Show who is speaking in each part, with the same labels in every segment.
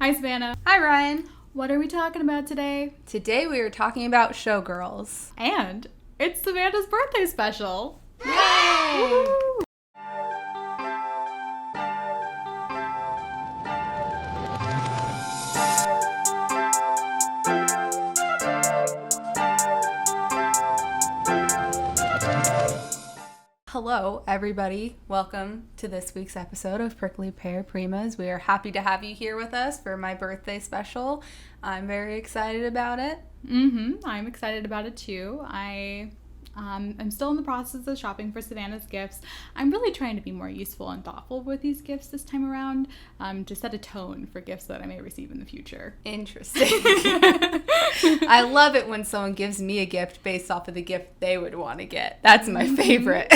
Speaker 1: Hi, Savannah.
Speaker 2: Hi, Ryan.
Speaker 1: What are we talking about today?
Speaker 2: Today we are talking about Showgirls.
Speaker 1: And it's Savannah's birthday special.
Speaker 2: Yay!
Speaker 1: Woo-hoo!
Speaker 2: Hello, everybody. Welcome to this week's episode of Prickly Pear Primas. We are happy to have you here with us for my birthday special. I'm very excited about it.
Speaker 1: I'm excited about it too. I'm still in the process of shopping for Savannah's gifts. I'm really trying to be more useful and thoughtful with these gifts this time around, to set a tone for gifts that I may receive in the future.
Speaker 2: Interesting. I love it when someone gives me a gift based off of the gift they would want to get. That's my favorite.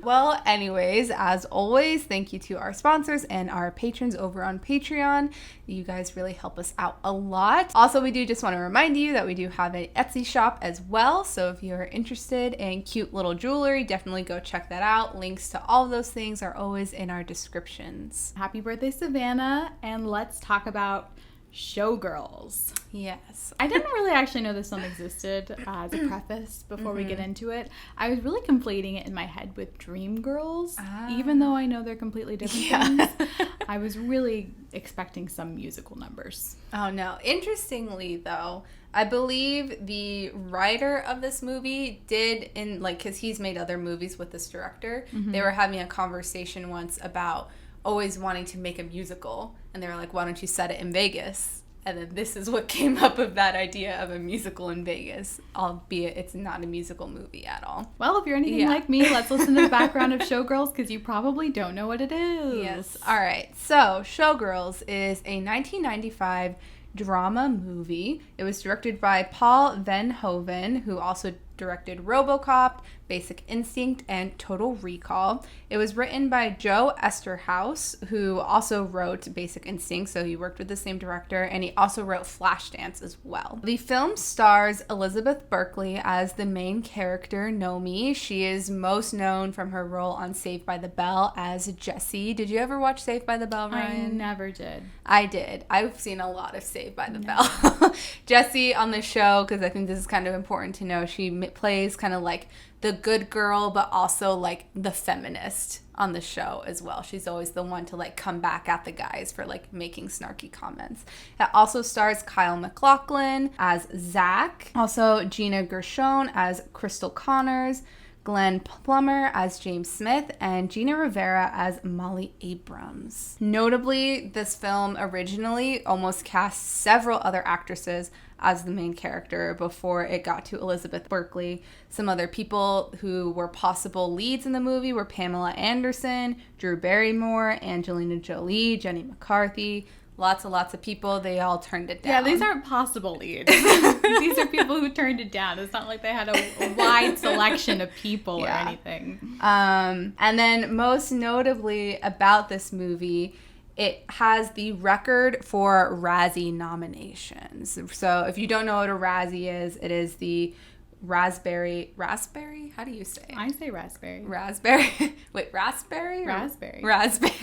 Speaker 2: Well, anyways, as always, thank you to our sponsors and our patrons over on Patreon. You guys really help us out a lot. Also, we do just want to remind you that we do have an Etsy shop as well. So if you're interested in cute little jewelry, definitely go check that out. Links to all of those things are always in our descriptions.
Speaker 1: Happy birthday, Savannah, and let's talk about Showgirls.
Speaker 2: Yes.
Speaker 1: I didn't really actually know this film existed as a preface before we get into it. I was really conflating it in my head with Dreamgirls, even though I know they're completely different things. I was really expecting some musical numbers.
Speaker 2: Oh, no. Interestingly, though, I believe the writer of this movie did, because he's made other movies with this director, they were having a conversation once about always wanting to make a musical, and they were like, why don't you set it in Vegas? And then this is what came up of that idea of a musical in Vegas, albeit it's not a musical movie at all.
Speaker 1: Well, if you're anything like me, let's listen to the background of Showgirls, because you probably don't know what it is.
Speaker 2: Yes. All right. So, Showgirls is a 1995 drama movie. It was directed by Paul Verhoeven, who also directed RoboCop, Basic Instinct, and Total Recall. It was written by Joe Esterhaus, who also wrote Basic Instinct, so he worked with the same director, and he also wrote Flashdance as well. The film stars Elizabeth Berkley as the main character, Nomi. She is most known from her role on Saved by the Bell as Jessie. Did you ever watch Saved by the Bell, Ryan?
Speaker 1: I never did.
Speaker 2: I did. I've seen a lot of Saved by the Bell. Jessie on the show, because I think this is kind of important to know, she plays kind of like the good girl, but also like the feminist on the show as well. She's always the one to like come back at the guys for like making snarky comments. It also stars Kyle MacLachlan as Zach, also Gina Gershon as Crystal Connors, Glenn Plummer as James Smith, and Gina Rivera as Molly Abrams. Notably, this film originally almost cast several other actresses as the main character before it got to Elizabeth Berkley. Some other people who were possible leads in the movie were Pamela Anderson, Drew Barrymore, Angelina Jolie, Jenny McCarthy. Lots of people. They all turned it down.
Speaker 1: Yeah, these aren't possible leads. These are people who turned it down. It's not like they had a wide selection of people or anything.
Speaker 2: And then most notably about this movie, it has the record for Razzie nominations. So if you don't know what a Razzie is, it is the raspberry? How do you say it?
Speaker 1: I say raspberry.
Speaker 2: Raspberry? Wait, raspberry?
Speaker 1: Raspberry.
Speaker 2: Raspberry.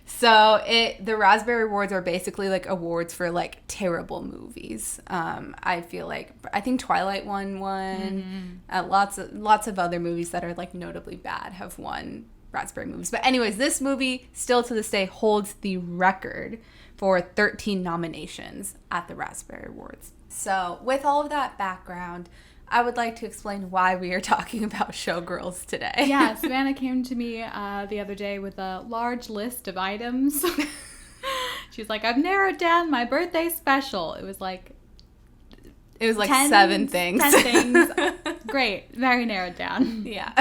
Speaker 2: So the Raspberry Awards are basically like awards for like terrible movies. I think Twilight won one. Lots of other movies that are like notably bad have won Raspberry movies. But anyways, this movie still to this day holds the record for 13 nominations at the Raspberry Awards. So with all of that background, I would like to explain why we are talking about Showgirls today.
Speaker 1: Yeah, Savannah came to me the other day with a large list of items. She's like, I've narrowed down my birthday special. It was like
Speaker 2: 7 things.
Speaker 1: 10 things. Great. Very narrowed down.
Speaker 2: Yeah.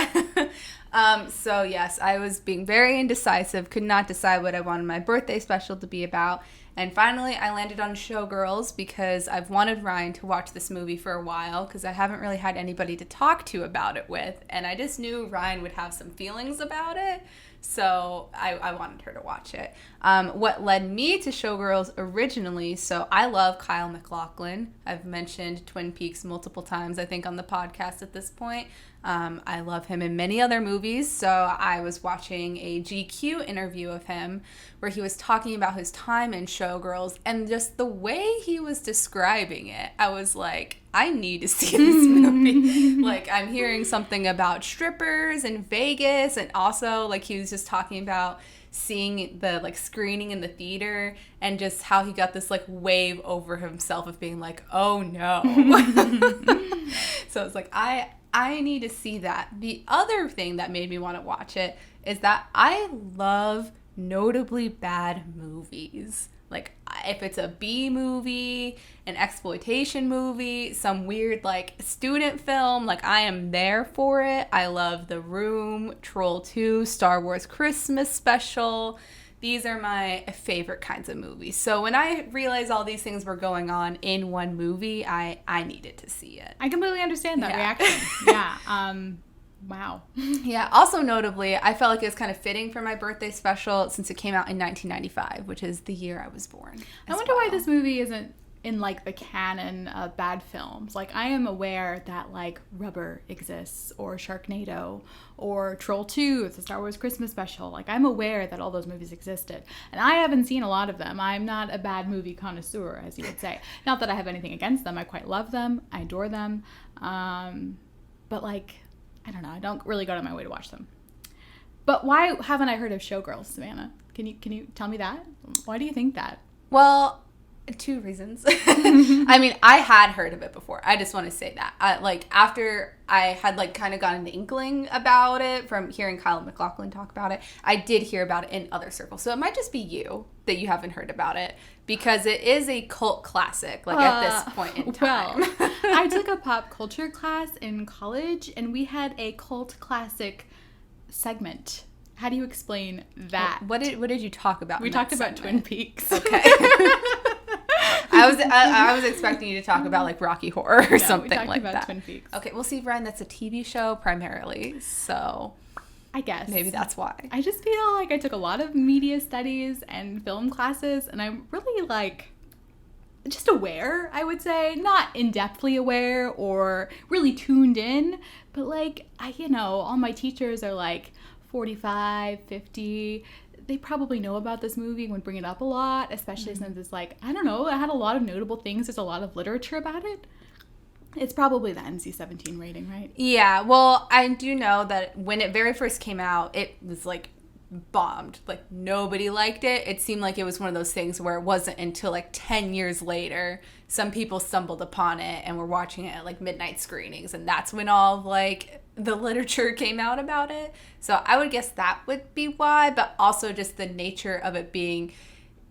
Speaker 2: So yes, I was being very indecisive, could not decide what I wanted my birthday special to be about. And finally, I landed on Showgirls because I've wanted Ryan to watch this movie for a while because I haven't really had anybody to talk to about it with. And I just knew Ryan would have some feelings about it. So I wanted her to watch it. What led me to Showgirls originally, so I love Kyle MacLachlan. I've mentioned Twin Peaks multiple times, I think, on the podcast at this point. I love him in many other movies. movies. So I was watching a GQ interview of him where he was talking about his time in Showgirls, and just the way he was describing it, I was like, I need to see this movie. Like, I'm hearing something about strippers in Vegas, and also, like, he was just talking about seeing the, like, screening in the theater and just how he got this, like, wave over himself of being like, oh no. So it's like, I need to see that. The other thing that made me want to watch it is that I love notably bad movies. Like, if it's a B movie, an exploitation movie, some weird, like, student film, like, I am there for it. I love The Room, Troll 2, Star Wars Christmas Special. These are my favorite kinds of movies. So when I realized all these things were going on in one movie, I needed to see it.
Speaker 1: I completely understand that reaction. Yeah. Wow.
Speaker 2: Yeah. Also notably, I felt like it was kind of fitting for my birthday special since it came out in 1995, which is the year I was born.
Speaker 1: I wonder why this movie isn't in, like, the canon of bad films. Like, I am aware that, like, Rubber exists, or Sharknado, or Troll 2, it's a Star Wars Christmas Special. Like, I'm aware that all those movies existed. And I haven't seen a lot of them. I'm not a bad movie connoisseur, as you would say. Not that I have anything against them. I quite love them. I adore them. But, like, I don't know. I don't really go out of my way to watch them. But why haven't I heard of Showgirls, Savannah? Can you tell me that? Why do you think that?
Speaker 2: Well, 2 reasons. I mean, I had heard of it before. I just want to say that. After I had, like, kind of gotten an inkling about it from hearing Kyle MacLachlan talk about it, I did hear about it in other circles. So it might just be you that you haven't heard about it, because it is a cult classic, like, at this point in time.
Speaker 1: Well, I took a pop culture class in college, and we had a cult classic segment. How do you explain that?
Speaker 2: What did you talk about?
Speaker 1: We talked about Twin Peaks.
Speaker 2: Okay. I was expecting you to talk about, like, Rocky Horror or something like that.
Speaker 1: We talked about Twin Peaks.
Speaker 2: Okay, well, see, Ryan, that's a TV show primarily, so
Speaker 1: I guess
Speaker 2: maybe that's why.
Speaker 1: I just feel like I took a lot of media studies and film classes, and I'm really, like, just aware, I would say. Not in-depthly aware or really tuned in, but, like, all my teachers are, like, 45, 50. They probably know about this movie and would bring it up a lot, especially since it's, like, I don't know, it had a lot of notable things. There's a lot of literature about it. It's probably the NC-17 rating, right?
Speaker 2: Yeah, well, I do know that when it very first came out, it was, like, bombed. Like, nobody liked it. It seemed like it was one of those things where it wasn't until, like, 10 years later some people stumbled upon it and were watching it at, like, midnight screenings, and that's when all of, like, the literature came out about it. So I would guess that would be why, but also just the nature of it being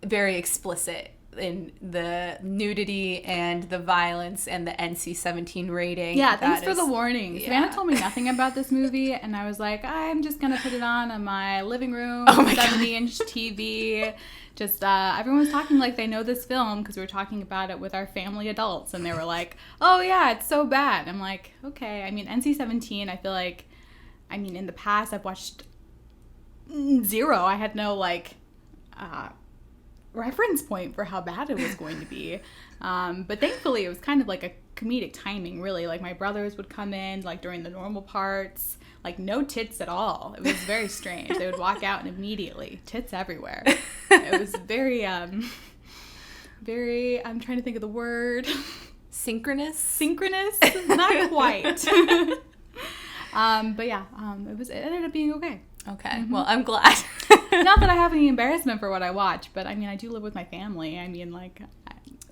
Speaker 2: very explicit in the nudity and the violence and the NC-17 rating.
Speaker 1: Yeah, thanks for the warning. Yeah. Savannah told me nothing about this movie, and I was like, I'm just going to put it on my living room, 70-inch TV. Just, everyone was talking like they know this film because we were talking about it with our family adults, and they were like, oh yeah, it's so bad. I'm like, okay. I mean, NC-17, I feel like, in the past I've watched 0. I had no, like, reference point for how bad it was going to be. But thankfully it was kind of like a comedic timing, really. Like, my brothers would come in, like, during the normal parts, like, no tits at all. It was very strange. They would walk out and immediately tits everywhere. It was very I'm trying to think of the word.
Speaker 2: Synchronous,
Speaker 1: not quite. But yeah, it ended up being okay.
Speaker 2: Okay. Mm-hmm. Well, I'm glad.
Speaker 1: Not that I have any embarrassment for what I watch, but I do live with my family.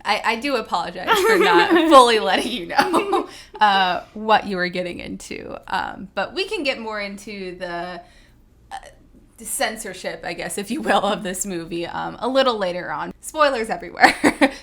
Speaker 2: I do apologize for not fully letting you know what you were getting into. But we can get more into the censorship, I guess, if you will, of this movie a little later on. Spoilers everywhere.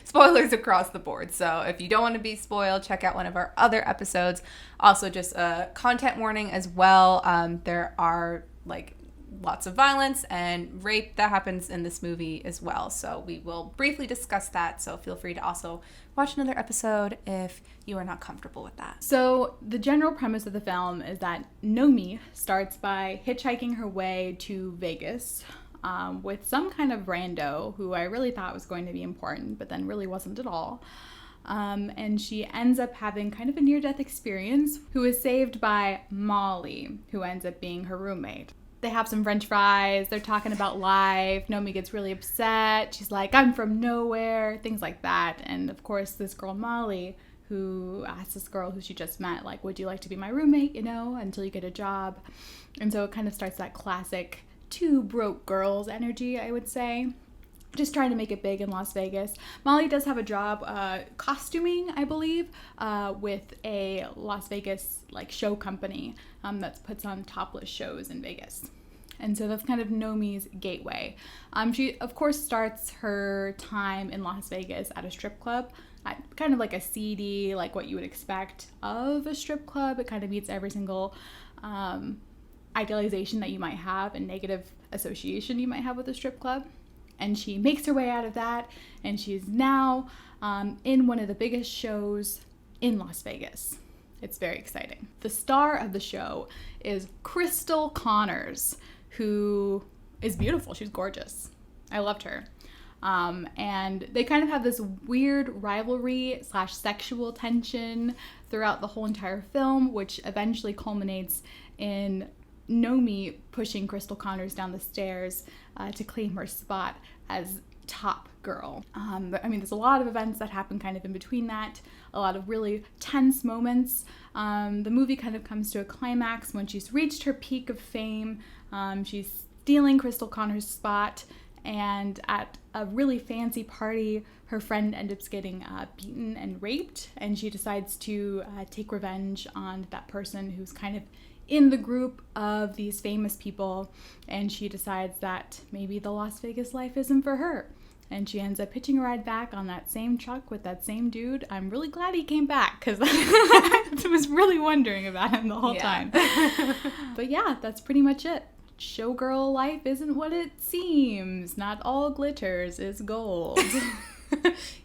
Speaker 2: Spoilers across the board. So if you don't want to be spoiled, check out one of our other episodes. Also, just a content warning as well. There are, like, lots of violence and rape that happens in this movie as well. So we will briefly discuss that. So feel free to also watch another episode if you are not comfortable with that.
Speaker 1: So the general premise of the film is that Nomi starts by hitchhiking her way to Vegas with some kind of rando who I really thought was going to be important, but then really wasn't at all. And she ends up having kind of a near-death experience, who is saved by Molly, who ends up being her roommate. They have some french fries, they're talking about life, Nomi gets really upset, she's like, I'm from nowhere, things like that. And of course this girl Molly, who asks this girl who she just met, like, would you like to be my roommate, until you get a job. And so it kind of starts that classic two broke girls energy, I would say. Just trying to make it big in Las Vegas. Molly does have a job costuming, I believe, with a Las Vegas show company that puts on topless shows in Vegas. And so that's kind of Nomi's gateway. She, of course, starts her time in Las Vegas at a strip club, kind of like a seedy, like what you would expect of a strip club. It kind of meets every single idealization that you might have and negative association you might have with a strip club. And she makes her way out of that, and she's now in one of the biggest shows in Las Vegas. It's very exciting. The star of the show is Crystal Connors, who is beautiful. She's gorgeous. I loved her. And they kind of have this weird rivalry / sexual tension throughout the whole entire film, which eventually culminates in Nomi pushing Crystal Connors down the stairs to claim her spot as top girl. There's a lot of events that happen kind of in between that, a lot of really tense moments. The movie kind of comes to a climax when she's reached her peak of fame. She's stealing Crystal Connors' spot, and at a really fancy party, her friend ends up getting beaten and raped, and she decides to take revenge on that person who's kind of in the group of these famous people, and she decides that maybe the Las Vegas life isn't for her. And she ends up hitching a ride back on that same truck with that same dude. I'm really glad he came back, because I was really wondering about him the whole time. But yeah, that's pretty much it. Showgirl life isn't what it seems. Not all glitters is gold.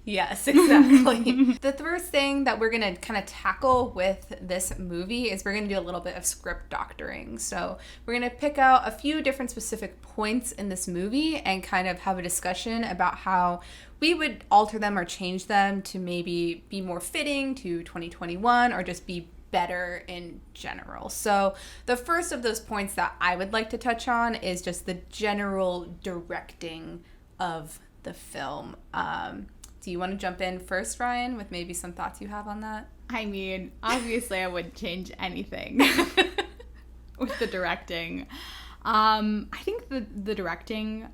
Speaker 2: Yes, exactly. The first thing that we're going to kind of tackle with this movie is we're going to do a little bit of script doctoring. So we're going to pick out a few different specific points in this movie and kind of have a discussion about how we would alter them or change them to maybe be more fitting to 2021 or just be better in general. So the first of those points that I would like to touch on is just the general directing of the film. Do you want to jump in first, Ryan, with maybe some thoughts you have on that?
Speaker 1: Obviously I wouldn't change anything with the directing. I think the directing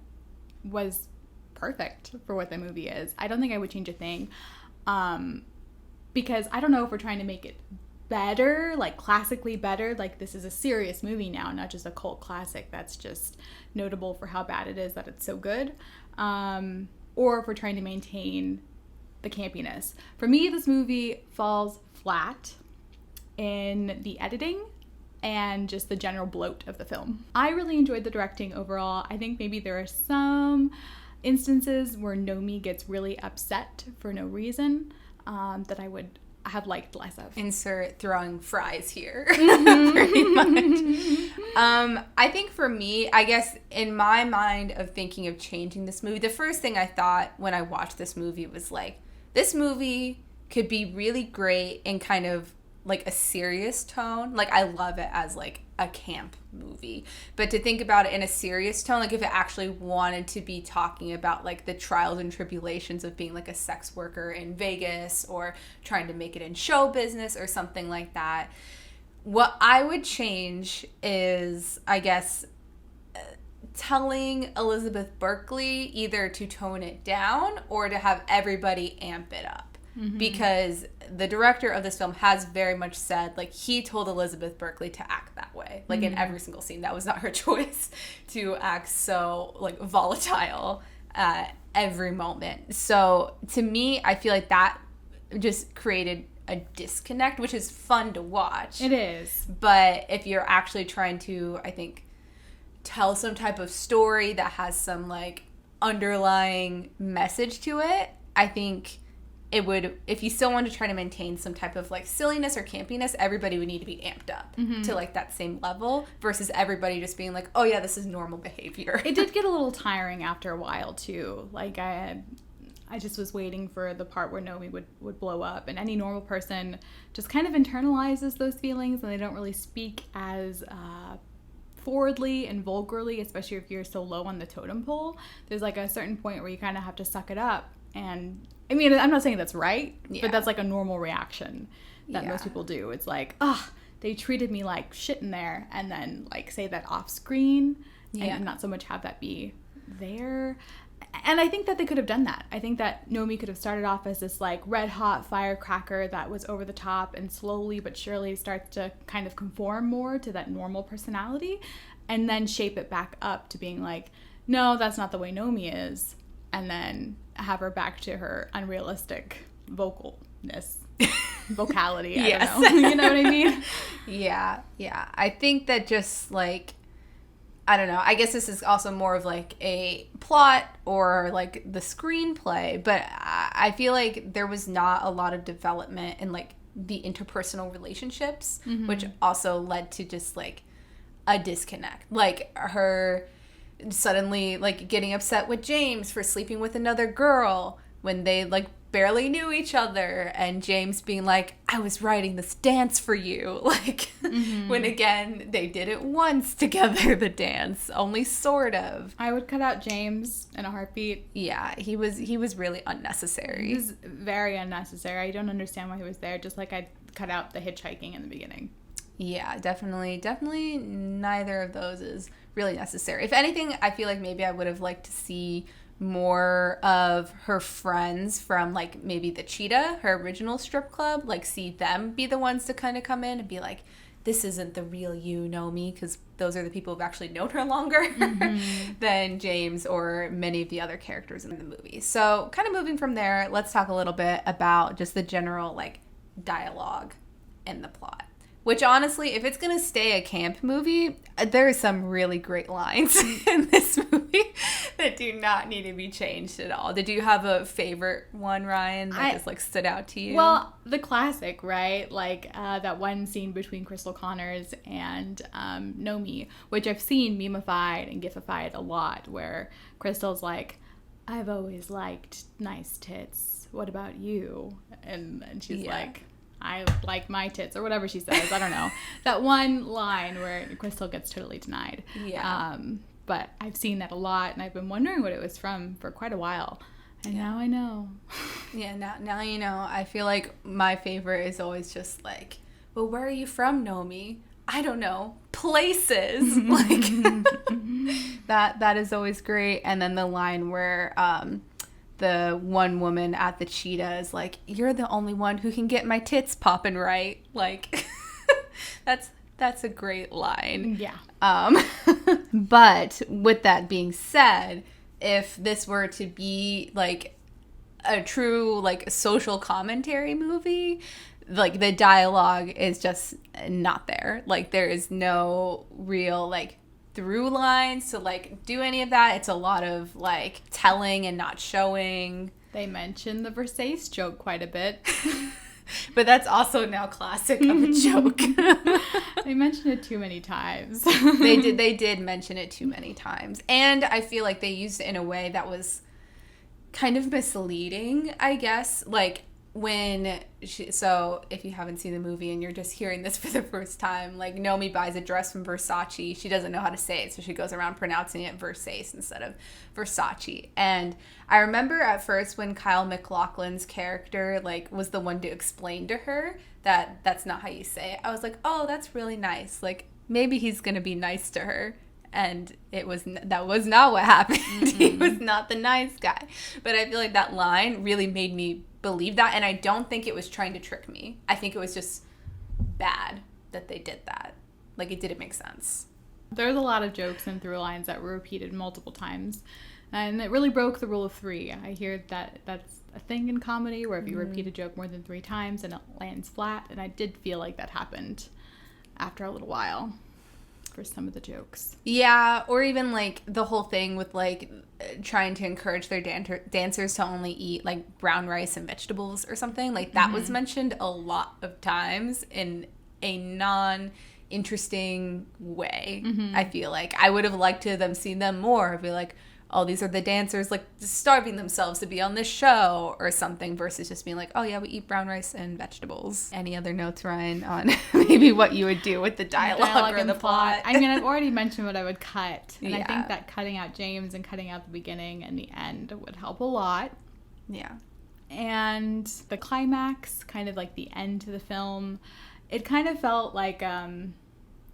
Speaker 1: was perfect for what the movie is. I don't think I would change a thing, because I don't know if we're trying to make it better, like classically better, like this is a serious movie now, not just a cult classic that's just notable for how bad it is that it's so good, or if we're trying to maintain the campiness. For me, this movie falls flat in the editing and just the general bloat of the film. I really enjoyed the directing overall. I think maybe there are some instances where Nomi gets really upset for no reason that I would have liked less of.
Speaker 2: Insert throwing fries here. Pretty much. I think for me, I guess in my mind of thinking of changing this movie, the first thing I thought when I watched this movie was like, this movie could be really great in kind of like a serious tone. Like, I love it as like a camp movie, but to think about it in a serious tone, like if it actually wanted to be talking about like the trials and tribulations of being like a sex worker in Vegas or trying to make it in show business or something like that, what I would change is, I guess, telling Elizabeth Berkley either to tone it down or to have everybody amp it up. Mm-hmm. Because the director of this film has very much said, like, he told Elizabeth Berkley to act that way. Like, in every single scene. That was not her choice to act so, like, volatile at every moment. So, to me, I feel like that just created a disconnect, which is fun to watch.
Speaker 1: It is.
Speaker 2: But if you're actually trying to, I think, tell some type of story that has some, like, underlying message to it, I think it would, if you still want to try to maintain some type of like silliness or campiness, everybody would need to be amped up to like that same level versus everybody just being like, oh yeah, this is normal behavior.
Speaker 1: It did get a little tiring after a while too. Like I just was waiting for the part where Naomi would blow up. And any normal person just kind of internalizes those feelings, and they don't really speak as forwardly and vulgarly, especially if you're so low on the totem pole. There's like a certain point where you kind of have to suck it up. And I mean, I'm not saying that's right, but that's like a normal reaction that most people do. It's like, they treated me like shit in there, and then like say that off screen and not so much have that be there. And I think that they could have done that. I think that Naomi could have started off as this like red hot firecracker that was over the top, and slowly but surely starts to kind of conform more to that normal personality, and then shape it back up to being like, no, that's not the way Naomi is, and then have her back to her unrealistic vocality. I don't know. You know what I mean?
Speaker 2: Yeah. I think that just like, I don't know. I guess this is also more of like a plot or like the screenplay, but I feel like there was not a lot of development in like the interpersonal relationships, which also led to just like a disconnect. Like her suddenly like getting upset with James for sleeping with another girl when they like barely knew each other, and James being like, I was writing this dance for you, like when again they did it once together, the dance, only sort of.
Speaker 1: I would cut out James in a heartbeat.
Speaker 2: Yeah, he was really unnecessary.
Speaker 1: He was very unnecessary. I don't understand why he was there, just like I'd cut out the hitchhiking in the beginning.
Speaker 2: Yeah, definitely neither of those is really necessary. If anything, I feel like maybe I would have liked to see more of her friends from like maybe the Cheetah, her original strip club, like see them be the ones to kind of come in and be like, this isn't the real you, Naomi, because those are the people who've actually known her longer than James or many of the other characters in the movie. So kind of moving from there, let's talk a little bit about just the general like dialogue and the plot. Which, honestly, if it's going to stay a camp movie, there are some really great lines in this movie that do not need to be changed at all. Did you have a favorite one, Ryan, that just, like, stood out to you?
Speaker 1: Well, the classic, right? Like, that one scene between Crystal Connors and Naomi, which I've seen memified and gifified a lot, where Crystal's like, I've always liked nice tits. What about you? And she's like, I like my tits, or whatever she says. I don't know. That one line where Crystal gets totally denied.
Speaker 2: Yeah.
Speaker 1: But I've seen that a lot, and I've been wondering what it was from for quite a while. And now I know.
Speaker 2: Yeah, now you know. I feel like my favorite is always just like, well, where are you from, Naomi? I don't know. Places. Like, that is always great. And then the line where the one woman at the Cheetah is like, you're the only one who can get my tits popping right. Like, that's a great line.
Speaker 1: Yeah.
Speaker 2: But with that being said, if this were to be like a true like social commentary movie, like the dialogue is just not there. Like there is no real like through lines to like do any of that. It's a lot of like telling and not showing.
Speaker 1: They mention the Versace joke quite a bit.
Speaker 2: But that's also now classic of a joke.
Speaker 1: They mentioned it too many times.
Speaker 2: They did mention it too many times. And I feel like they used it in a way that was kind of misleading, I guess. Like so if you haven't seen the movie and you're just hearing this for the first time, like Naomi buys a dress from Versace. She doesn't know how to say it, so she goes around pronouncing it Versace instead of Versace. And I remember at first when Kyle MacLachlan's character like was the one to explain to her that that's not how you say it, I was like, oh, that's really nice. Like maybe he's gonna be nice to her. And that was not what happened. He was not the nice guy. But I feel like that line really made me believe that, and I don't think it was trying to trick me. I think it was just bad that they did that. Like, it didn't make sense.
Speaker 1: There's a lot of jokes and through lines that were repeated multiple times, and it really broke the rule of three. I hear that that's a thing in comedy, where if you repeat a joke more than 3 times and it lands flat, and I did feel like that happened after a little while for some of the jokes.
Speaker 2: Yeah, or even like the whole thing with like trying to encourage their dancers to only eat like brown rice and vegetables or something. Like that was mentioned a lot of times in a non-interesting way. I feel like I would have liked to have seen them more. Be like, oh, these are the dancers like starving themselves to be on this show or something, versus just being like, oh yeah, we eat brown rice and vegetables. Any other notes, Ryan, on maybe what you would do with the dialogue or the plot?
Speaker 1: I mean, I've already mentioned what I would cut, and I think that cutting out James and cutting out the beginning and the end would help a lot.
Speaker 2: Yeah.
Speaker 1: And the climax, kind of like the end to the film, it kind of felt like a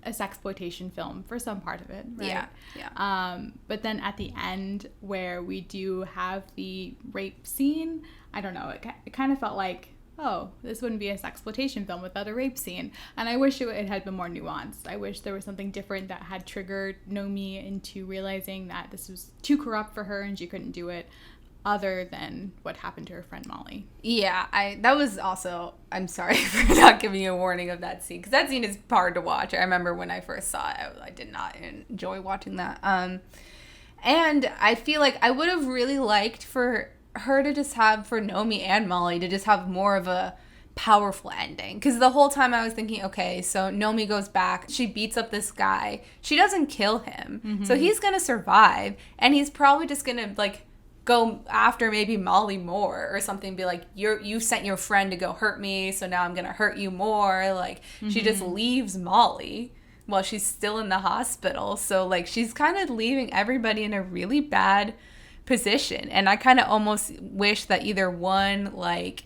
Speaker 1: sexploitation film for some part of it, right?
Speaker 2: Yeah.
Speaker 1: But then at the end, where we do have the rape scene, I don't know, it kind of felt like, oh, this wouldn't be a sexploitation film without a rape scene. And I wish it had been more nuanced. I wish there was something different that had triggered Nomi into realizing that this was too corrupt for her and she couldn't do it, other than what happened to her friend Molly. Yeah,
Speaker 2: that was also, I'm sorry for not giving you a warning of that scene, because that scene is hard to watch. I remember when I first saw it, I did not enjoy watching that. And I feel like I would have really liked for her to just have, for Nomi and Molly, to just have more of a powerful ending. Because the whole time I was thinking, okay, so Nomi goes back, she beats up this guy, she doesn't kill him, so he's gonna survive, and he's probably just gonna, like, go after maybe Molly more or something, be like, you sent your friend to go hurt me, so now I'm gonna hurt you more. Like, she just leaves Molly while she's still in the hospital. So, like, she's kind of leaving everybody in a really bad position. And I kind of almost wish that either one, like,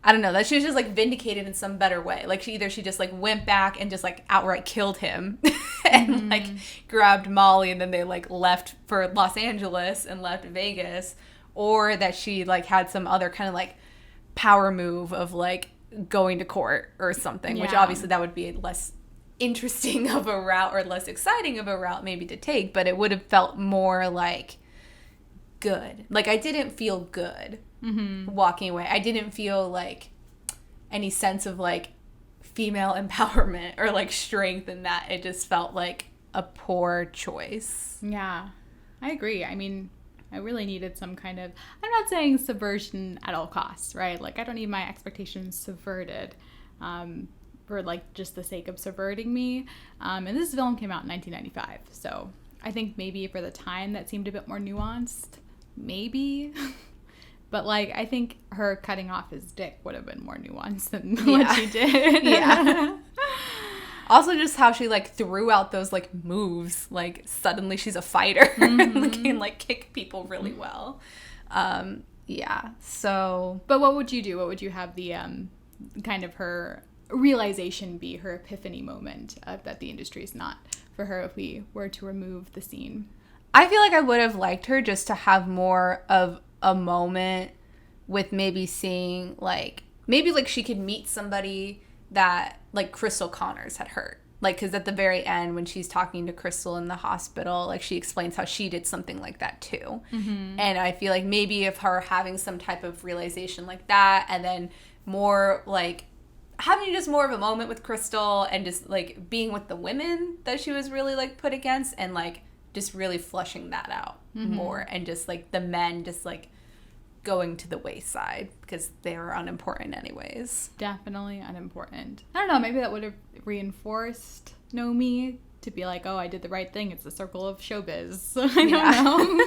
Speaker 2: I don't know, that she was just, like, vindicated in some better way. Like, she just, like, went back and just, like, outright killed him and, like, grabbed Molly, and then they, like, left for Los Angeles and left Vegas. Or that she, like, had some other kind of, like, power move of, like, going to court or something, which obviously that would be less interesting of a route or less exciting of a route maybe to take, but it would have felt more, like, good. Like, I didn't feel good walking away. I didn't feel, like, any sense of, like, female empowerment or, like, strength in that. It just felt like a poor choice.
Speaker 1: Yeah, I agree. I mean, I really needed some kind of, I'm not saying subversion at all costs, right? Like, I don't need my expectations subverted for, like, just the sake of subverting me. And this film came out in 1995, so I think maybe for the time that seemed a bit more nuanced. Maybe. But, like, I think her cutting off his dick would have been more nuanced than what she did.
Speaker 2: Yeah. Also, just how she, like, threw out those, like, moves. Like, suddenly she's a fighter and can, like, kick people really well. Yeah, so...
Speaker 1: But what would you do? What would you have the, kind of her realization be, her epiphany moment that the industry is not for her if we were to remove the scene?
Speaker 2: I feel like I would have liked her just to have more of a moment with maybe seeing, like... Maybe, like, she could meet somebody that, like, Crystal Connors had hurt. Like, because at the very end, when she's talking to Crystal in the hospital, like, she explains how she did something like that, too. And I feel like maybe if her having some type of realization like that, and then more, like, having just more of a moment with Crystal and just, like, being with the women that she was really, like, put against, and, like, just really flushing that out more. And just, like, the men just, like, going to the wayside because they were unimportant anyways.
Speaker 1: Definitely unimportant. I don't know, maybe that would have reinforced Nomi to be like, oh, I did the right thing. It's the circle of showbiz. I don't know.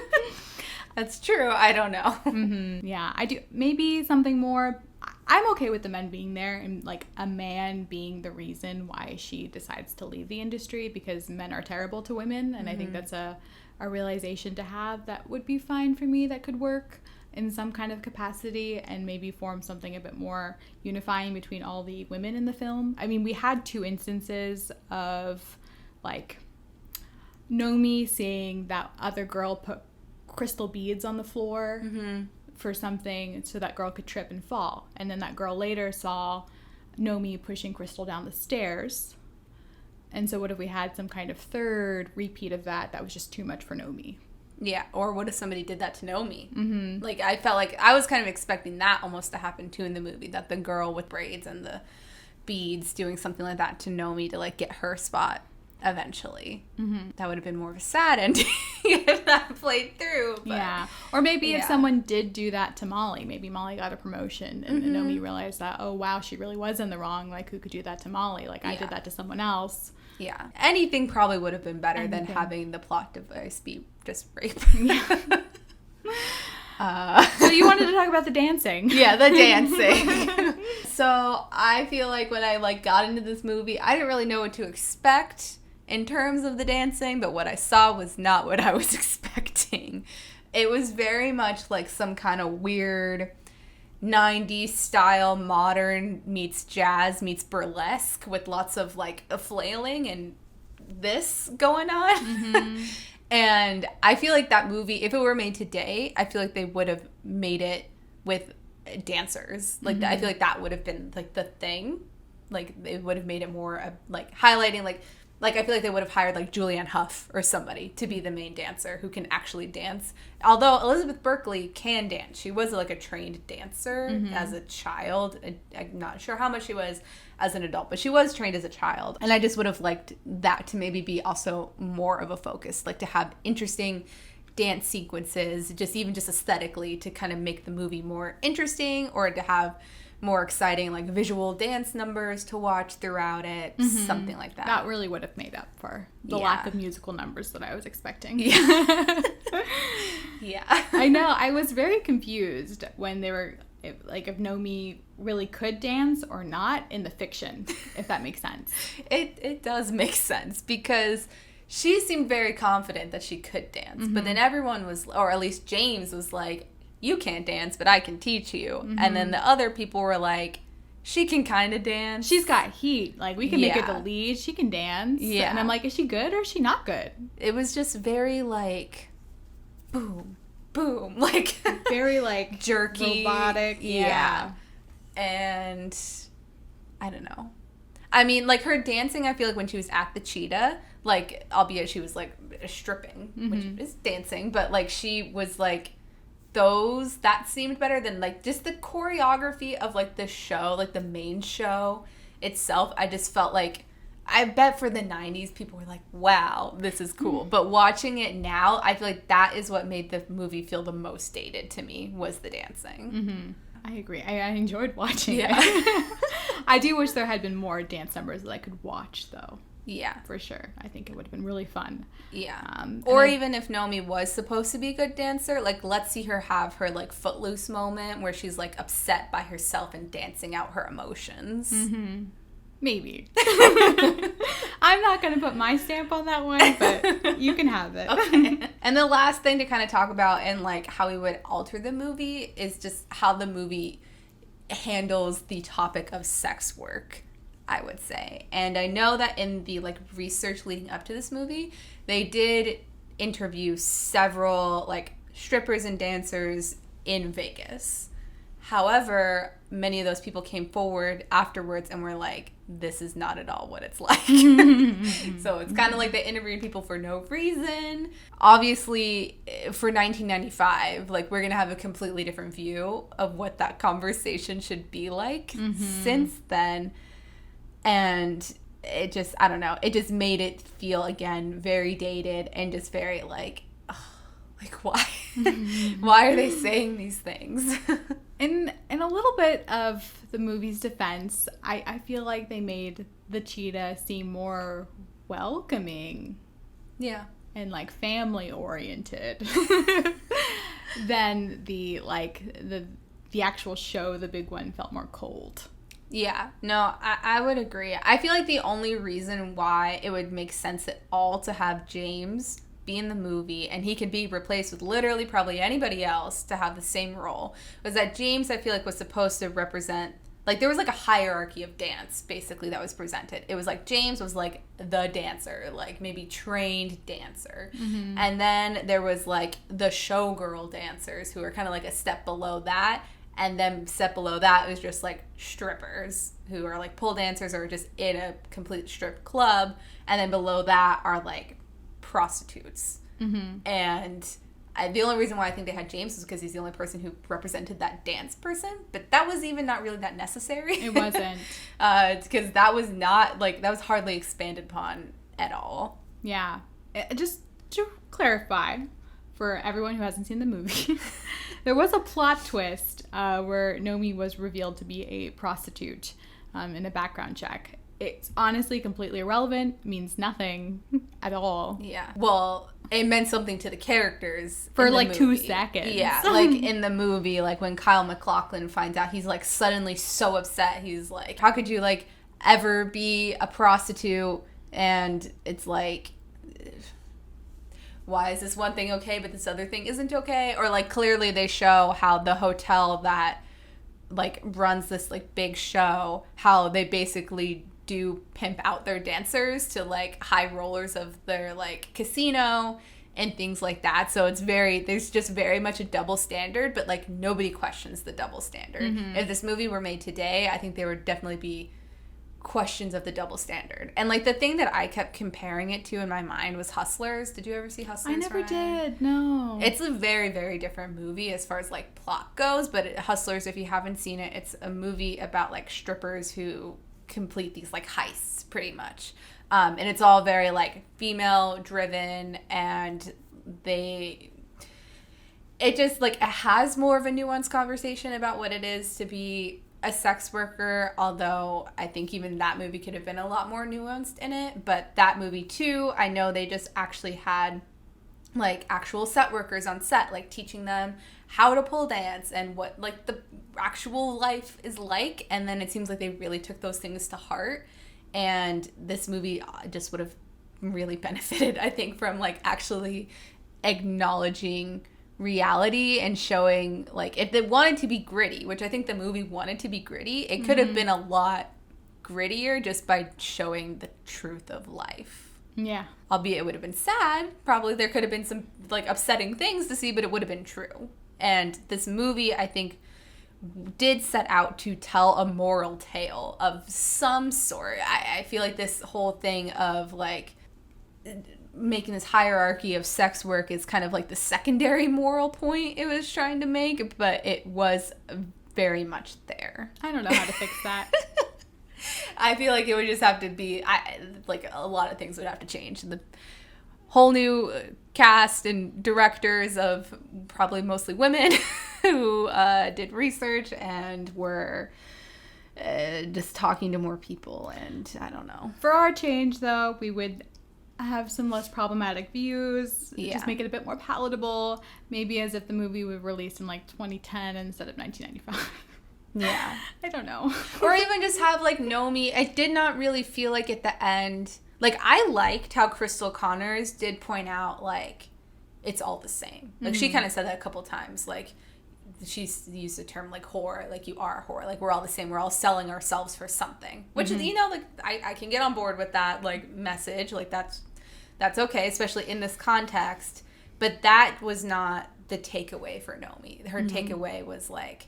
Speaker 2: That's true. I don't know.
Speaker 1: Yeah, I do. Maybe something more. I'm okay with the men being there and, like, a man being the reason why she decides to leave the industry, because men are terrible to women. And I think that's a realization to have that would be fine for me, that could work in some kind of capacity and maybe form something a bit more unifying between all the women in the film. I mean, we had two instances of, like, Nomi seeing that other girl put crystal beads on the floor for something so that girl could trip and fall. And then that girl later saw Nomi pushing Crystal down the stairs. And so what if we had some kind of third repeat of that was just too much for Nomi?
Speaker 2: Yeah, or what if somebody did that to Nomi? Like, I felt like I was kind of expecting that almost to happen, too, in the movie, that the girl with braids and the beads doing something like that to Nomi to, like, get her spot eventually. That would have been more of a sad ending if that played through. But,
Speaker 1: yeah, or maybe if someone did do that to Molly, maybe Molly got a promotion and Nomi realized that, oh, wow, she really was in the wrong. Like, who could do that to Molly? Like, I did that to someone else.
Speaker 2: Yeah. Anything probably would have been better than having the plot device be just rape.
Speaker 1: So you wanted to talk about the dancing.
Speaker 2: Yeah, the dancing. So I feel like when I like got into this movie, I didn't really know what to expect in terms of the dancing, but what I saw was not what I was expecting. It was very much like some kind of weird 90s style modern meets jazz meets burlesque with lots of like a flailing and this going on. Mm-hmm. And I feel like that movie, if it were made today, I feel like they would have made it with dancers. Like, mm-hmm. I feel like that would have been, like, the thing. Like, it would have made it more, like, highlighting, like, I feel like they would have hired, like, Julianne Hough or somebody to be the main dancer who can actually dance. Although Elizabeth Berkley can dance. She was, like, a trained dancer mm-hmm. as a child. I'm not sure how much she was as an adult, but she was trained as a child. And I just would have liked that to maybe be also more of a focus, like to have interesting dance sequences, just aesthetically to kind of make the movie more interesting, or to have more exciting like visual dance numbers to watch throughout it, mm-hmm. something like that.
Speaker 1: That really would have made up for the lack of musical numbers that I was expecting.
Speaker 2: Yeah. Yeah.
Speaker 1: I know. I was very confused when they were if Nomi really could dance or not in the fiction, if that makes sense.
Speaker 2: It does make sense, because she seemed very confident that she could dance, mm-hmm. but then everyone was, or at least James was like, you can't dance, but I can teach you. Mm-hmm. And then the other people were like, she can kind of dance.
Speaker 1: She's got heat. Like, we can make her the lead. She can dance. Yeah. And I'm like, is she good or is she not good?
Speaker 2: It was just very like, boom, boom. Like,
Speaker 1: very like
Speaker 2: jerky.
Speaker 1: Robotic. Yeah.
Speaker 2: And I don't know. I mean, like, her dancing, I feel like when she was at the cheetah, like, albeit she was like stripping, mm-hmm. which is dancing, but like she was like, that seemed better than like just the choreography of like the show, like the main show itself. I just felt like, I bet for the 90s people were like, wow, this is cool. Mm-hmm. But watching it now, I feel like that is what made the movie feel the most dated to me, was the dancing.
Speaker 1: Mm-hmm. I agree. I enjoyed watching it. I do wish there had been more dance numbers that I could watch, though.
Speaker 2: Yeah.
Speaker 1: For sure. I think it would have been really fun.
Speaker 2: Yeah. Or even if Nomi was supposed to be a good dancer, like, let's see her have her, like, Footloose moment where she's, like, upset by herself and dancing out her emotions.
Speaker 1: Mm-hmm. Maybe. I'm not going to put my stamp on that one, but you can have it.
Speaker 2: Okay. And the last thing to kind of talk about and, like, how we would alter the movie is just how the movie handles the topic of sex work, I would say. And I know that in the, like, research leading up to this movie, they did interview several, like, strippers and dancers in Vegas. However, many of those people came forward afterwards and were like, this is not at all what it's like. So it's kind of like they interviewed people for no reason. Obviously, for 1995, like, we're going to have a completely different view of what that conversation should be like since then. And it just, I don't know, it just made it feel, again, very dated and just very like, oh, like, why? Why are they saying these things?
Speaker 1: In a little bit of the movie's defense, I feel like they made the cheetah seem more welcoming.
Speaker 2: Yeah.
Speaker 1: And, like, family-oriented than the actual show, the big one, felt more cold.
Speaker 2: Yeah. No, I would agree. I feel like the only reason why it would make sense at all to have James be in the movie, and he could be replaced with literally probably anybody else to have the same role, was that James, I feel like, was supposed to represent, like, there was like a hierarchy of dance basically that was presented. It was like James was like the dancer, like maybe trained dancer, and then there was like the showgirl dancers who were kind of like a step below that, and then step below that was just like strippers who are like pole dancers or just in a complete strip club, and then below that are like prostitutes. And the only reason why I think they had James was because he's the only person who represented that dance person, but that was even not really that necessary.
Speaker 1: It wasn't.
Speaker 2: Because that was not, like, that was hardly expanded upon at all.
Speaker 1: Yeah. Just to clarify, for everyone who hasn't seen the movie, there was a plot twist where Nomi was revealed to be a prostitute in a background check. It's honestly completely irrelevant, means nothing at all.
Speaker 2: Yeah. Well, it meant something to the characters
Speaker 1: for like 2 seconds.
Speaker 2: Yeah, like in the movie, like when Kyle MacLachlan finds out, he's like suddenly so upset. He's like, how could you like ever be a prostitute? And it's like, why is this one thing okay but this other thing isn't okay? Or like clearly they show how the hotel that like runs this like big show, how they basically do pimp out their dancers to like high rollers of their like casino and things like that. So it's there's just very much a double standard, but like nobody questions the double standard. Mm-hmm. If this movie were made today, I think there would definitely be questions of the double standard. And like the thing that I kept comparing it to in my mind was Hustlers. Did you ever see Hustlers?
Speaker 1: I never did. No.
Speaker 2: It's a very, very different movie as far as like plot goes, but Hustlers, if you haven't seen it, it's a movie about like strippers who complete these like heists pretty much. And it's all very like female driven, and it just like it has more of a nuanced conversation about what it is to be a sex worker, although I think even that movie could have been a lot more nuanced in it. But that movie too, I know they just actually had like actual set workers on set, like teaching them how to pole dance and what like the actual life is like. And then it seems like they really took those things to heart, and this movie just would have really benefited, I think, from like actually acknowledging reality and showing like if they wanted to be gritty, which I think the movie wanted to be gritty, it could have been a lot grittier just by showing the truth of life.
Speaker 1: Yeah.
Speaker 2: Albeit it would have been sad. Probably there could have been some like upsetting things to see, but it would have been true. And this movie, I think, did set out to tell a moral tale of some sort. I feel like this whole thing of like making this hierarchy of sex work is kind of like the secondary moral point it was trying to make, but it was very much there.
Speaker 1: I don't know how to fix that.
Speaker 2: I feel like it would just have to be, like a lot of things would have to change. The whole new cast and directors of probably mostly women who did research and were just talking to more people, and I don't know.
Speaker 1: For our change, though, we would have some less problematic views, just make it a bit more palatable, maybe as if the movie was released in like 2010 instead of 1995.
Speaker 2: Yeah.
Speaker 1: I don't know.
Speaker 2: Or even just have like Nomi. I did not really feel like at the end, like I liked how Crystal Connors did point out like it's all the same. Like she kind of said that a couple times, like she's used the term like whore, like you are a whore, like we're all the same, we're all selling ourselves for something, which is, you know, like I can get on board with that like message, like that's okay, especially in this context. But that was not the takeaway for Nomi. Her takeaway was like,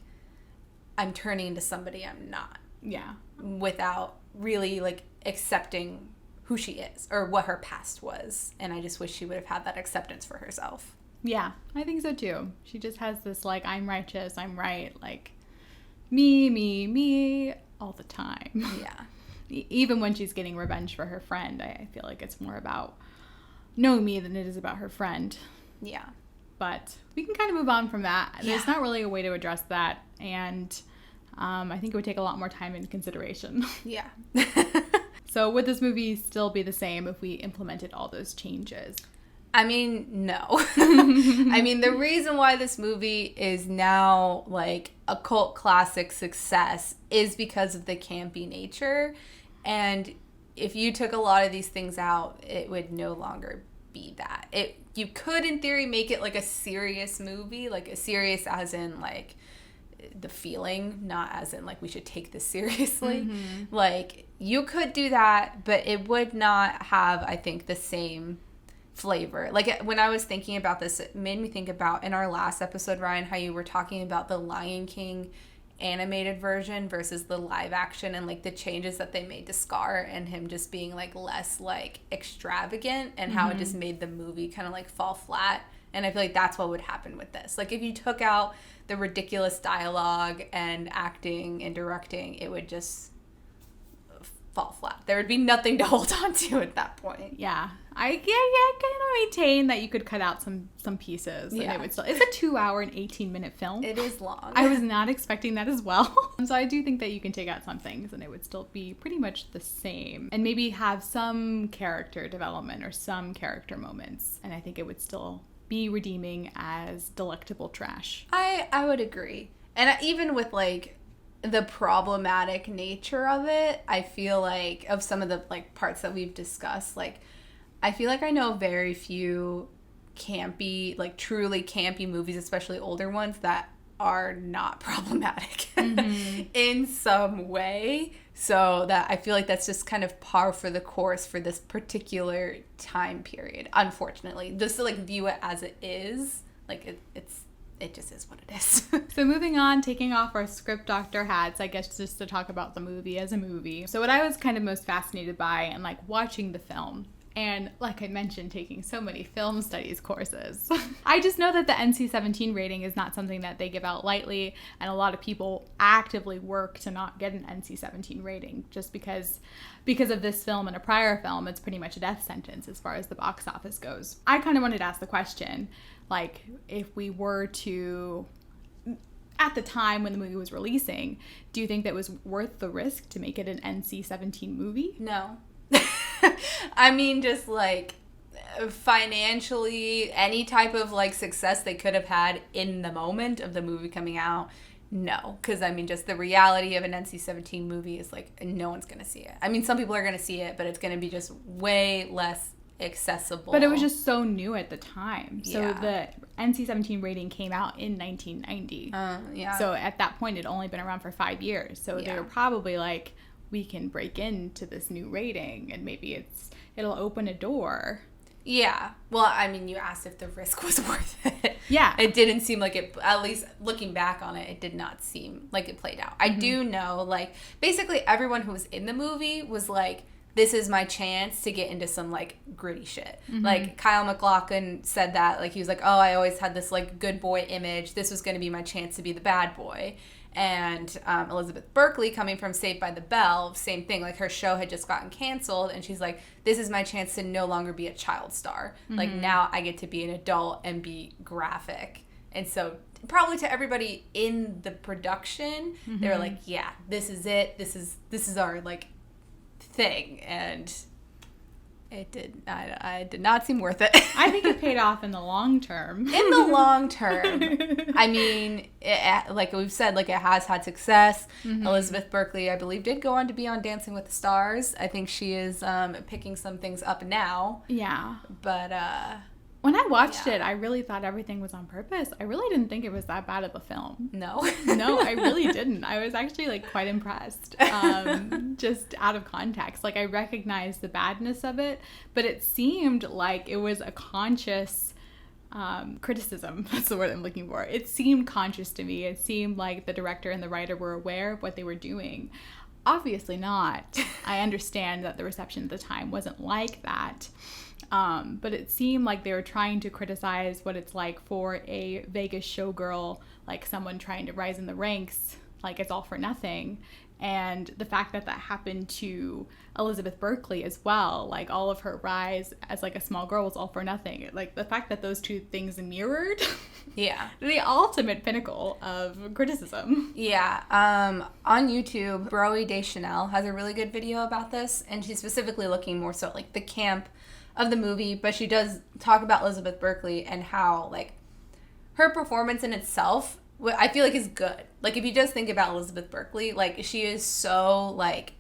Speaker 2: I'm turning into somebody I'm not.
Speaker 1: Yeah.
Speaker 2: Without really like accepting who she is or what her past was. And I just wish she would have had that acceptance for herself.
Speaker 1: Yeah, I think so too. She just has this like, I'm righteous, I'm right, like me all the time.
Speaker 2: Yeah.
Speaker 1: Even when she's getting revenge for her friend, I feel like it's more about Nomi than it is about her friend.
Speaker 2: Yeah.
Speaker 1: But we can kind of move on from that.
Speaker 2: Yeah.
Speaker 1: There's not really a way to address that, and I think it would take a lot more time and consideration.
Speaker 2: Yeah.
Speaker 1: So would this movie still be the same if we implemented all those changes?
Speaker 2: I mean, no. I mean, the reason why this movie is now like a cult classic success is because of the campy nature. And if you took a lot of these things out, it would no longer be that. You could, in theory, make it like a serious movie, like a serious as in like the feeling, not as in like we should take this seriously. Mm-hmm. Like you could do that, but it would not have, I think, the same flavor. Like when I was thinking about this, it made me think about in our last episode, Ryan, how you were talking about the Lion King animated version versus the live action and like the changes that they made to Scar and him just being like less like extravagant and how it just made the movie kind of like fall flat. And I feel like that's what would happen with this. Like if you took out the ridiculous dialogue and acting and directing, it would just fall flat. There would be nothing to hold on to at that point.
Speaker 1: Yeah. I kind of maintain that you could cut out some pieces.
Speaker 2: Yeah.
Speaker 1: And it would still. It's a 2-hour and 18-minute film.
Speaker 2: It is long.
Speaker 1: I was not expecting that as well. So I do think that you can take out some things and it would still be pretty much the same. And maybe have some character development or some character moments. And I think it would still be redeeming as delectable trash.
Speaker 2: I would agree. And even with, like, the problematic nature of it, I feel like, of some of the, like, parts that we've discussed, like, I feel like I know very few campy, like, truly campy movies, especially older ones, that are not problematic in some way. So that I feel like that's just kind of par for the course for this particular time period, unfortunately. Just to, like, view it as it is, like, it just is what it is.
Speaker 1: So moving on, taking off our script doctor hats, I guess just to talk about the movie as a movie. So what I was kind of most fascinated by and, like, watching the film, and like I mentioned, taking so many film studies courses, I just know that the NC-17 rating is not something that they give out lightly, and a lot of people actively work to not get an NC-17 rating just because of this film and a prior film. It's pretty much a death sentence as far as the box office goes. I kind of wanted to ask the question, like, if we were to, at the time when the movie was releasing, do you think that was worth the risk to make it an NC-17 movie?
Speaker 2: No. I mean, just, like, financially, any type of, like, success they could have had in the moment of the movie coming out, no. Because, I mean, just the reality of an NC-17 movie is, like, no one's going to see it. I mean, some people are going to see it, but it's going to be just way less accessible.
Speaker 1: But it was just so new at the time. So
Speaker 2: Yeah.
Speaker 1: the NC-17 rating came out in 1990.
Speaker 2: Yeah.
Speaker 1: So at that point, it'd only been around for 5 years. So they were probably like, we can break into this new rating and maybe it'll open a door.
Speaker 2: Yeah. Well, I mean, you asked if the risk was worth it.
Speaker 1: Yeah.
Speaker 2: It didn't seem like it, at least looking back on it, it did not seem like it played out. I do know, like, basically everyone who was in the movie was like, this is my chance to get into some, like, gritty shit. Like, Kyle MacLachlan said that, like, he was like, oh, I always had this, like, good boy image. This was going to be my chance to be the bad boy. And Elizabeth Berkley, coming from Saved by the Bell, same thing. Like, her show had just gotten canceled, and she's like, this is my chance to no longer be a child star. Like, now I get to be an adult and be graphic. And so, probably to everybody in the production, they were like, yeah, this is it. This is our, like, thing. And I did not seem worth it.
Speaker 1: I think it paid off in the long term.
Speaker 2: In the long term. I mean, like we've said, like, it has had success. Elizabeth Berkley, I believe, did go on to be on Dancing with the Stars. I think she is picking some things up now.
Speaker 1: Yeah.
Speaker 2: But
Speaker 1: when I watched it, I really thought everything was on purpose. I really didn't think it was that bad of a film.
Speaker 2: No.
Speaker 1: No, I really didn't. I was actually, like, quite impressed. Just out of context. Like, I recognized the badness of it, but it seemed like it was a conscious criticism. That's the word I'm looking for. It seemed conscious to me. It seemed like the director and the writer were aware of what they were doing. Obviously not. I understand that the reception at the time wasn't like that. But it seemed like they were trying to criticize what it's like for a Vegas showgirl, like someone trying to rise in the ranks, like it's all for nothing. And the fact that that happened to Elizabeth Berkley as well, like all of her rise as like a small girl was all for nothing. Like the fact that those two things mirrored,
Speaker 2: yeah,
Speaker 1: the ultimate pinnacle of criticism.
Speaker 2: Yeah. On YouTube, Broe Deschanel has a really good video about this, and she's specifically looking more so at, like, the camp of the movie, but she does talk about Elizabeth Berkley and how, like, her performance in itself, I feel like, is good. Like, if you just think about Elizabeth Berkley, like, she is so, like,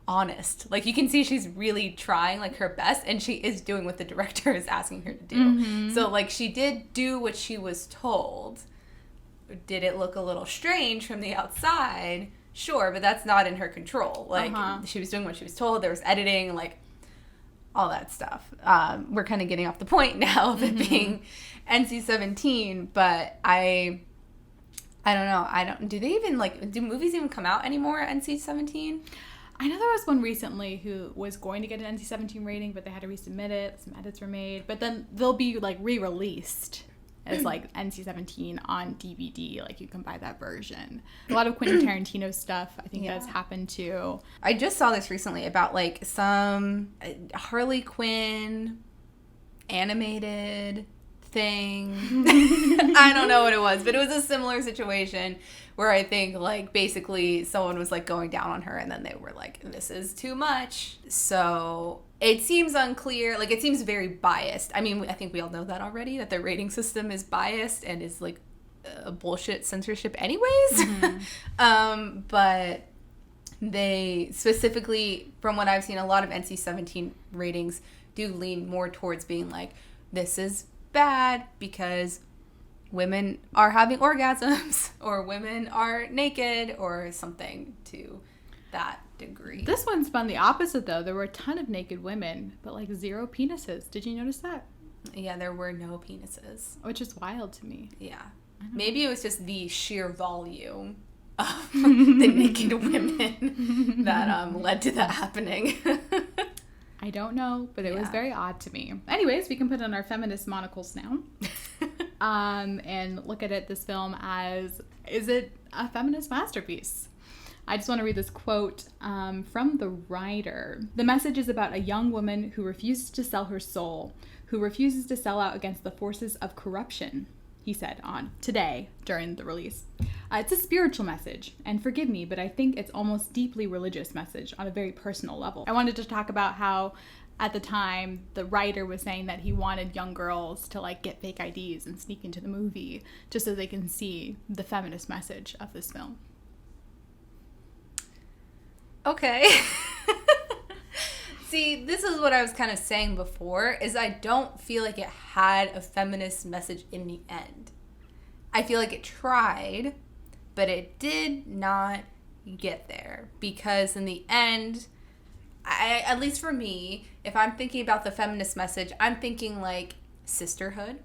Speaker 2: honest. Like, you can see she's really trying, like, her best, and she is doing what the director is asking her to do. So, like, she did do what she was told. Did it look a little strange from the outside? Sure, but that's not in her control. Like, she was doing what she was told. There was editing, like, all that stuff. We're kind of getting off the point now of it being NC-17, but I don't know. Do they even, like, do movies even come out anymore at NC-17?
Speaker 1: I know there was one recently who was going to get an NC-17 rating, but they had to resubmit it. Some edits were made, but then they'll be, like, re-released as like NC-17 on DVD. Like you can buy that version. A lot of Quentin Tarantino stuff I think does happen too.
Speaker 2: I just saw this recently about like some Harley Quinn animated thing. I don't know what it was, but it was a similar situation where I think like basically someone was like going down on her and then they were like, this is too much. So it seems unclear. Like it seems very biased. I mean, I think we all know that already, that the rating system is biased and is like a bullshit censorship anyways. But they specifically, from what I've seen, a lot of NC-17 ratings do lean more towards being like, this is bad because women are having orgasms or women are naked or something to that degree.
Speaker 1: This one spun the opposite though. There were a ton of naked women, but like 0 penises. Did you notice that?
Speaker 2: Yeah, there were no penises.
Speaker 1: Which is wild to me.
Speaker 2: Yeah. Maybe it was just the sheer volume of the naked women that led to that happening.
Speaker 1: I don't know, but it was very odd to me. Anyways, we can put on our feminist monocles now and look at this film as, is it a feminist masterpiece? I just want to read this quote from the writer. The message is about a young woman who refuses to sell her soul, who refuses to sell out against the forces of corruption, he said on Today during the release. It's a spiritual message, and forgive me, but I think it's almost deeply religious message on a very personal level. I wanted to talk about how at the time the writer was saying that he wanted young girls to like get fake IDs and sneak into the movie just so they can see the feminist message of this film.
Speaker 2: Okay. See, this is what I was kind of saying before, is I don't feel like it had a feminist message in the end. I feel like it tried, but it did not get there. Because in the end, at least for me, if I'm thinking about the feminist message, I'm thinking like sisterhood.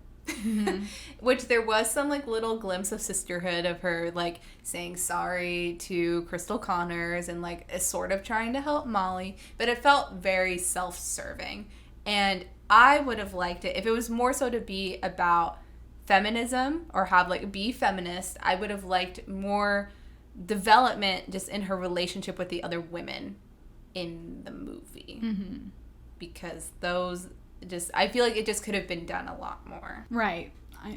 Speaker 2: Which there was some like little glimpse of sisterhood of her like saying sorry to Crystal Connors and like sort of trying to help Molly, but it felt very self-serving. And I would have liked it if it was more so to be about feminism or have like be feminist. I would have liked more development just in her relationship with the other women in the movie. Because those just, I feel like it just could have been done a lot more.
Speaker 1: Right.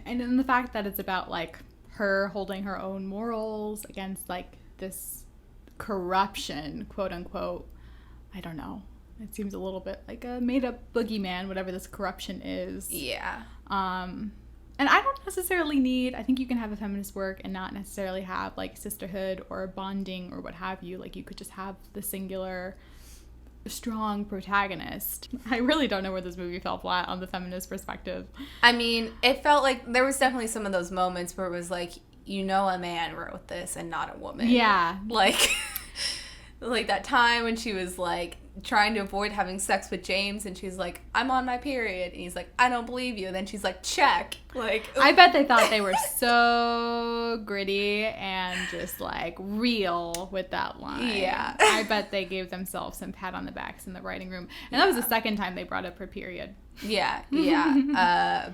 Speaker 1: And then the fact that it's about like her holding her own morals against like this corruption, quote unquote. I don't know. It seems a little bit like a made up boogeyman, whatever this corruption is.
Speaker 2: Yeah.
Speaker 1: And I don't necessarily need, I think you can have a feminist work and not necessarily have like sisterhood or bonding or what have you. Like you could just have the singular strong protagonist. I really don't know where this movie fell flat on the feminist perspective.
Speaker 2: I mean, it felt like there was definitely some of those moments where it was like, you know, a man wrote this and not a woman.
Speaker 1: Yeah.
Speaker 2: Like that time when she was like trying to avoid having sex with James and she's like, I'm on my period, and he's like, I don't believe you, and then she's like, check. Like,
Speaker 1: I bet they thought they were so gritty and just like real with that line.
Speaker 2: Yeah.
Speaker 1: I bet they gave themselves some pat on the backs in the writing room, and that was the second time they brought up her period.
Speaker 2: Yeah.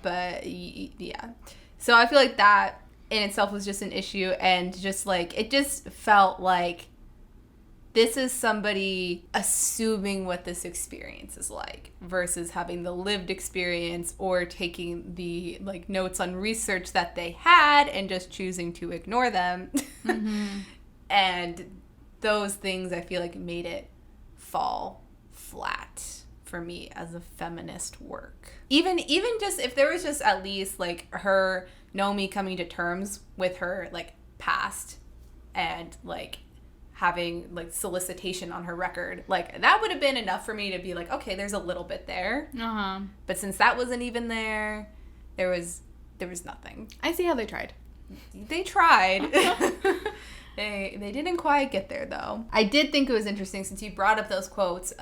Speaker 2: But yeah, so I feel like that in itself was just an issue, and just like it just felt like this is somebody assuming what this experience is like versus having the lived experience or taking the like notes on research that they had and just choosing to ignore them. And those things I feel like made it fall flat for me as a feminist work. Even just if there was just at least like her Nomi coming to terms with her like past and like having like solicitation on her record, like that would have been enough for me to be like, okay, there's a little bit there. But since that wasn't even there was nothing.
Speaker 1: I see how they tried.
Speaker 2: They tried. They didn't quite get there though. I did think it was interesting since you brought up those quotes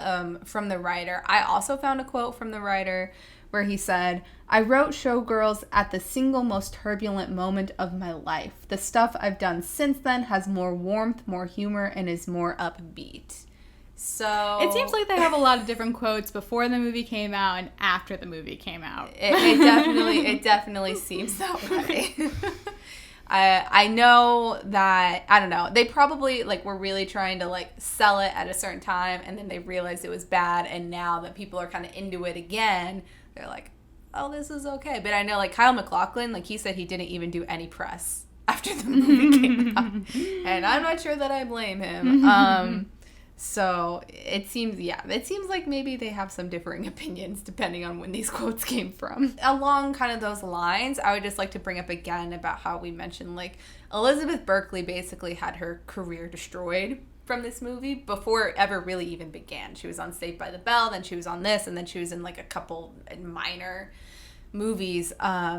Speaker 2: from the writer. I also found a quote from the writer where he said, I wrote Showgirls at the single most turbulent moment of my life. The stuff I've done since then has more warmth, more humor, and is more upbeat. So
Speaker 1: it seems like they have a lot of different quotes before the movie came out and after the movie came out.
Speaker 2: It definitely seems that way. I know that, I don't know, they probably, like, were really trying to, like, sell it at a certain time, and then they realized it was bad, and now that people are kind of into it again, they're like, oh, this is okay. But I know, like, Kyle MacLachlan, like, he said he didn't even do any press after the movie came out. And I'm not sure that I blame him. So it seems like maybe they have some differing opinions depending on when these quotes came from. Along kind of those lines, I would just like to bring up again about how we mentioned, like, Elizabeth Berkley basically had her career destroyed from this movie before it ever really even began. She was on Saved by the Bell, then she was on this, and then she was in, like, a couple minor movies.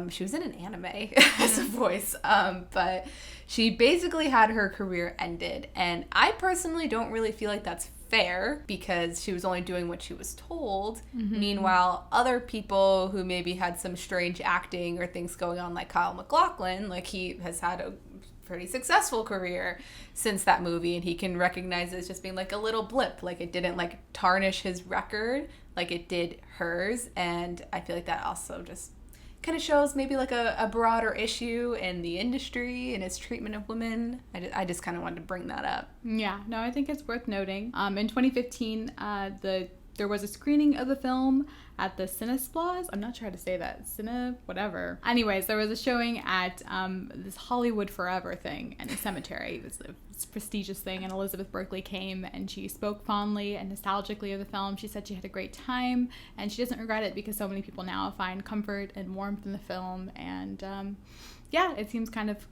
Speaker 2: She was in an anime as a voice, but she basically had her career ended, and I personally don't really feel like that's fair because she was only doing what she was told. Meanwhile, other people who maybe had some strange acting or things going on, like Kyle MacLachlan, like, he has had a pretty successful career since that movie, and he can recognize it as just being like a little blip. Like, it didn't, like, tarnish his record like it did hers, and I feel like that also just kind of shows maybe like a broader issue in the industry and its treatment of women. I just kind of wanted to bring that up.
Speaker 1: Yeah, no, I think it's worth noting. In 2015, there was a screening of the film at the Cinesplaza. I'm not sure how to say that. Whatever. Anyways, there was a showing at this Hollywood Forever thing in a cemetery. It was a prestigious thing, and Elizabeth Berkley came and she spoke fondly and nostalgically of the film. She said she had a great time and she doesn't regret it because so many people now find comfort and warmth in the film. And yeah, it seems kind of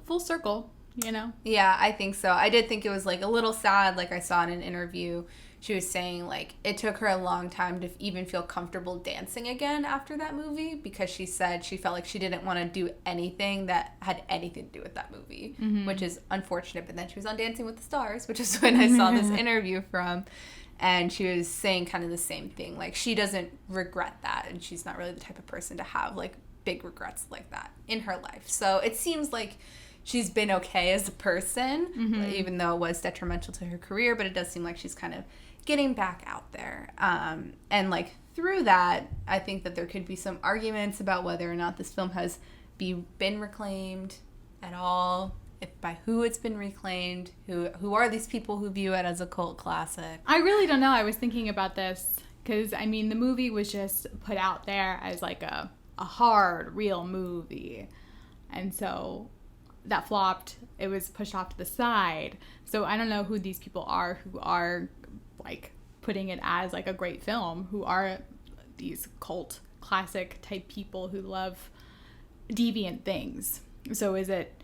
Speaker 1: full circle, you know?
Speaker 2: Yeah, I think so. I did think it was, like, a little sad. Like, I saw in an interview, she was saying, like, it took her a long time to even feel comfortable dancing again after that movie because she said she felt like she didn't want to do anything that had anything to do with that movie, which is unfortunate. But then she was on Dancing with the Stars, which is when I saw this interview from, and she was saying kind of the same thing. Like, she doesn't regret that, and she's not really the type of person to have, like, big regrets like that in her life. So it seems like she's been okay as a person, even though it was detrimental to her career, but it does seem like she's kind of getting back out there. And, like, through that, I think that there could be some arguments about whether or not this film has been reclaimed at all, by who it's been reclaimed, who are these people who view it as a cult classic.
Speaker 1: I really don't know. I was thinking about this because, I mean, the movie was just put out there as, like, a hard, real movie. And so that flopped. It was pushed off to the side. So I don't know who these people are who are, like, putting it as, like, a great film, who are these cult classic type people who love deviant things. So is it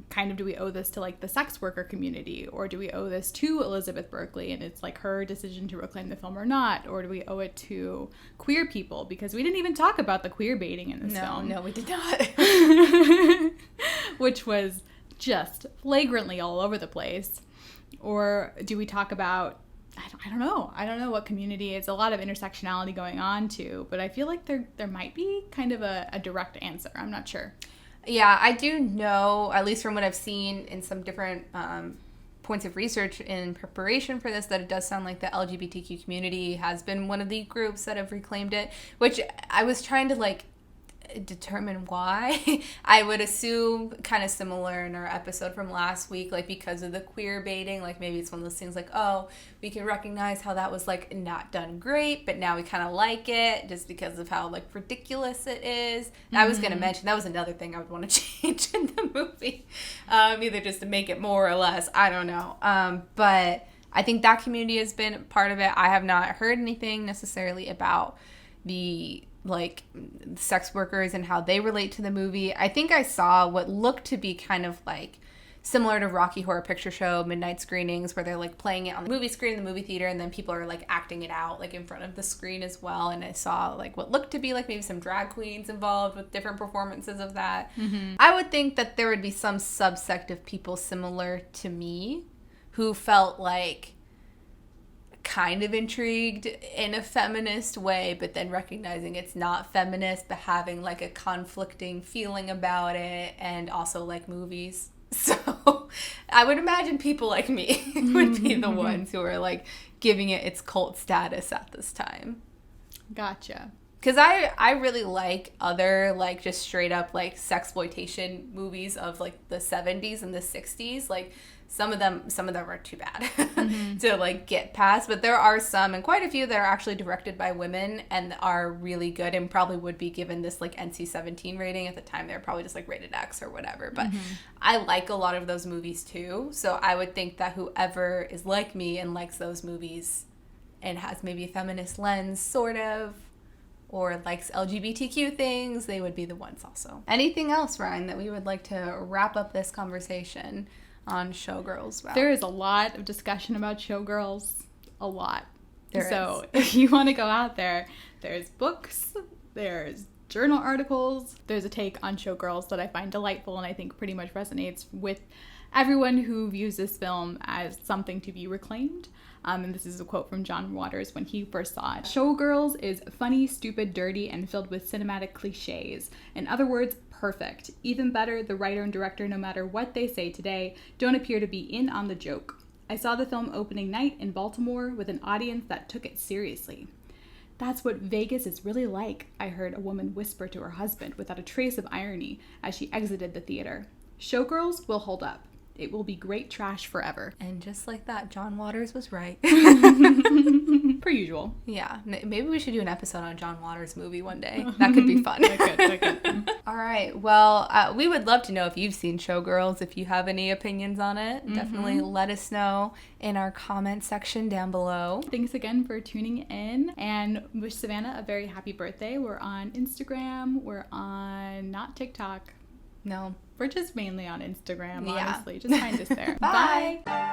Speaker 1: kind of, do we owe this to, like, the sex worker community, or do we owe this to Elizabeth Berkley and it's, like, her decision to reclaim the film or not, or do we owe it to queer people, because we didn't even talk about the queer baiting in this film.
Speaker 2: No, we did not.
Speaker 1: Which was just flagrantly all over the place. Or do we talk about, I don't know. I don't know what community. It's a lot of intersectionality going on too, but I feel like there might be kind of a direct answer. I'm not sure.
Speaker 2: Yeah, I do know, at least from what I've seen in some different points of research in preparation for this, that it does sound like the LGBTQ community has been one of the groups that have reclaimed it, which I was trying to, like, determine why. I would assume kind of similar in our episode from last week, like, because of the queer baiting, like, maybe it's one of those things like, oh, we can recognize how that was, like, not done great, but now we kind of like it just because of how, like, ridiculous it is. I was going to mention that was another thing I would want to change in the movie, either just to make it more or less, I don't know, but I think that community has been part of it. I have not heard anything necessarily about the, like, sex workers and how they relate to the movie. I think I saw what looked to be kind of, like, similar to Rocky Horror Picture Show midnight screenings, where they're, like, playing it on the movie screen in the movie theater, and then people are, like, acting it out, like, in front of the screen as well. And I saw, like, what looked to be, like, maybe some drag queens involved with different performances of that. I would think that there would be some subsect of people similar to me who felt, like, kind of intrigued in a feminist way, but then recognizing it's not feminist, but having, like, a conflicting feeling about it, and also like movies. So I would imagine people like me would be the ones who are like giving it its cult status at this time.
Speaker 1: Gotcha.
Speaker 2: Because I really like other, like, just straight up, like, sexploitation movies of, like, the 70s and the 60s. Like, some of them are too bad to, like, get past. But there are some, and quite a few, that are actually directed by women and are really good and probably would be given this, like, NC-17 rating. At the time, they were probably just, like, rated X or whatever. But I like a lot of those movies, too. So I would think that whoever is like me and likes those movies and has maybe a feminist lens, sort of, or likes LGBTQ things, they would be the ones also. Anything else, Ryan, that we would like to wrap up this conversation on Showgirls about?
Speaker 1: There is a lot of discussion about Showgirls. A lot.
Speaker 2: So
Speaker 1: if you want to go out there, there's books, there's journal articles, there's a take on Showgirls that I find delightful and I think pretty much resonates with everyone who views this film as something to be reclaimed. And this is a quote from John Waters when he first saw it. Showgirls is funny, stupid, dirty, and filled with cinematic cliches. In other words, perfect. Even better, the writer and director, no matter what they say today, don't appear to be in on the joke. I saw the film opening night in Baltimore with an audience that took it seriously. That's what Vegas is really like, I heard a woman whisper to her husband without a trace of irony as she exited the theater. Showgirls will hold up. It will be great trash forever.
Speaker 2: And just like that, John Waters was right.
Speaker 1: Per usual.
Speaker 2: Yeah. Maybe we should do an episode on a John Waters movie one day. That could be fun.
Speaker 1: I could.
Speaker 2: All right. Well, we would love to know if you've seen Showgirls. If you have any opinions on it, definitely let us know in our comment section down below.
Speaker 1: Thanks again for tuning in, and wish Savanah a very happy birthday. We're on Instagram. We're on not TikTok.
Speaker 2: No.
Speaker 1: We're just mainly on Instagram,
Speaker 2: Yeah.
Speaker 1: honestly. Just find us there.
Speaker 2: Bye.
Speaker 1: Bye.